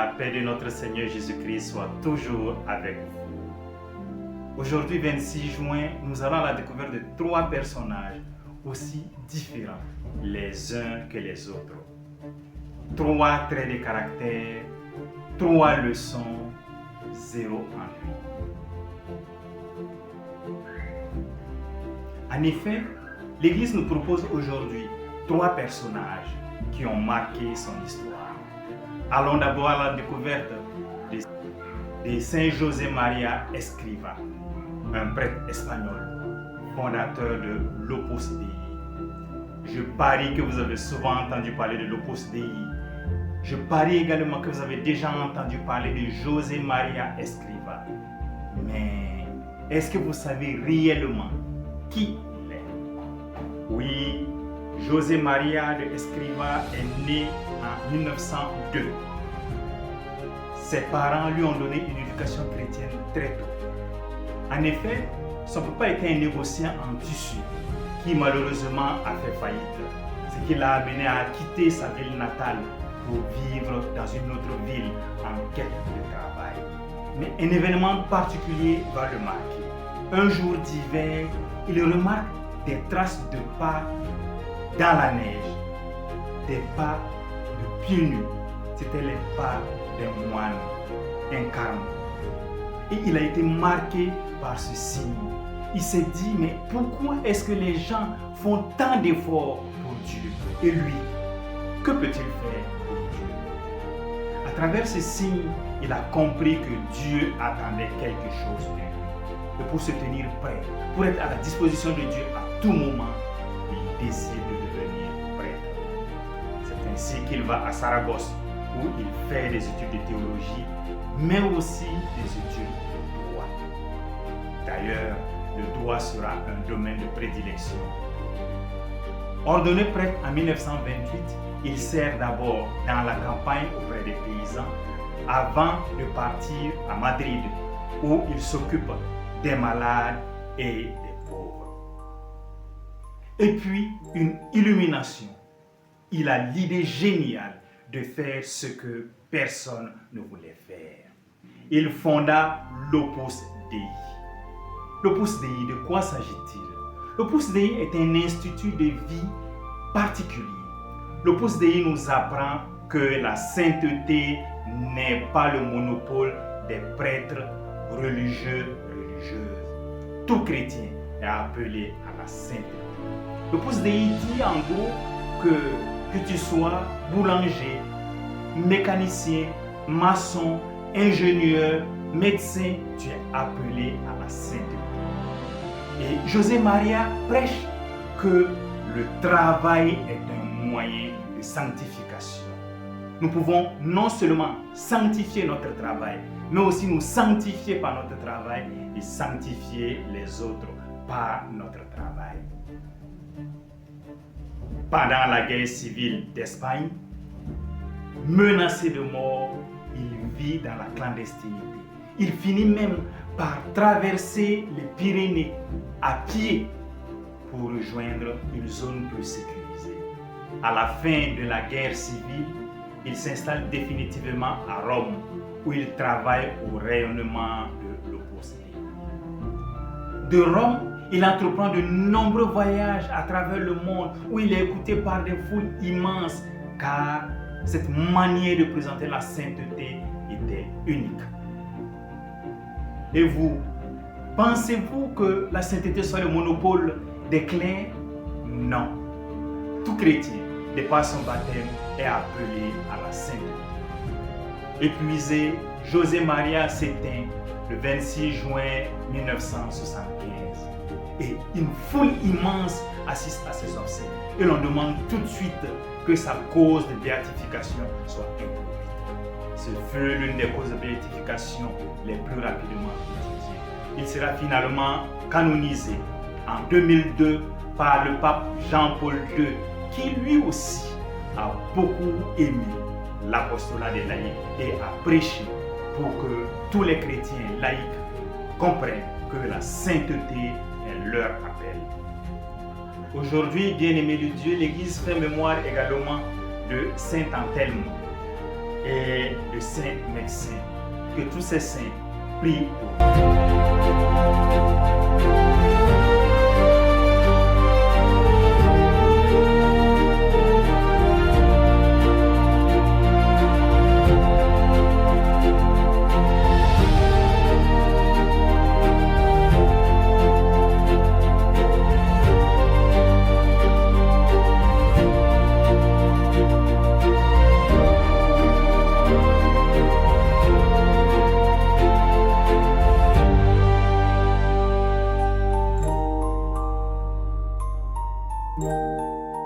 La paix de notre Seigneur Jésus-Christ soit toujours avec vous. Aujourd'hui, 26 juin, nous allons à la découverte de 3 personnages aussi différents les uns que les autres. 3 traits de caractère, 3 leçons, 0 ennui. En effet, l'Église nous propose aujourd'hui 3 personnages qui ont marqué son histoire. Allons d'abord à la découverte de Saint José María Escrivá, un prêtre espagnol, fondateur de l'Opus Dei. Je parie que vous avez souvent entendu parler de l'Opus Dei. Je parie également que vous avez déjà entendu parler de José María Escrivá. Mais est-ce que vous savez réellement qui il est? Oui, José María de Escrivá est né en 1902. Ses parents lui ont donné une éducation chrétienne très tôt. En effet, son papa était un négociant en tissu qui malheureusement a fait faillite, ce qui l'a amené à quitter sa ville natale pour vivre dans une autre ville en quête de travail. Mais un événement particulier va le marquer. Un jour d'hiver, il remarque des traces de pas dans la neige, des pas de pieds nus. C'était les pas d'un moine incarné. Et il a été marqué par ce signe. Il s'est dit, mais pourquoi est-ce que les gens font tant d'efforts pour Dieu? Et lui, que peut-il faire pour Dieu? À travers ce signe, il a compris que Dieu attendait quelque chose de lui. Et pour se tenir prêt, pour être à la disposition de Dieu à tout moment, il décide de devenir prêtre. C'est ainsi qu'il va à Saragosse, où il fait des études de théologie, mais aussi des études de droit. D'ailleurs, le droit sera un domaine de prédilection. Ordonné prêtre en 1928, il sert d'abord dans la campagne auprès des paysans avant de partir à Madrid, où il s'occupe des malades et des pauvres. Et puis, une illumination. Il a l'idée géniale de faire ce que personne ne voulait faire. Il fonda l'Opus Dei. L'Opus Dei, de quoi s'agit-il? L'Opus Dei est un institut de vie particulier. L'Opus Dei nous apprend que la sainteté n'est pas le monopole des prêtres religieuses. Tout chrétien est appelé à la sainteté. L'Opus Dei dit en gros que tu sois boulanger, mécanicien, maçon, ingénieur, médecin, tu es appelé à la sainteté. Et José María prêche que le travail est un moyen de sanctification. Nous pouvons non seulement sanctifier notre travail, mais aussi nous sanctifier par notre travail et sanctifier les autres par notre travail. Pendant la guerre civile d'Espagne, menacé de mort, il vit dans la clandestinité. Il finit même par traverser les Pyrénées à pied pour rejoindre une zone peu sécurisée. À la fin de la guerre civile, il s'installe définitivement à Rome, où il travaille au rayonnement de l'Opus Dei. De Rome, il entreprend de nombreux voyages à travers le monde où il est écouté par des foules immenses car cette manière de présenter la sainteté était unique. Et vous, pensez-vous que la sainteté soit le monopole des clercs? Non. Tout chrétien, de par son baptême, est appelé à la sainteté. Épuisé, José María s'éteint le 26 juin 1975. Et une foule immense assiste à ses obsèques. Et l'on demande tout de suite que sa cause de béatification soit introduite. Ce fut l'une des causes de béatification les plus rapidement étudiées. Il sera finalement canonisé en 2002 par le pape Jean-Paul II, qui lui aussi a beaucoup aimé l'apostolat des laïcs et a prêché pour que tous les chrétiens laïcs comprennent que la sainteté est leur appel. Aujourd'hui, bien-aimés de Dieu, l'Église fait mémoire également de Saint Anthelme. et de saints médecins. Que tous ces saints prient pour nous. Thank you.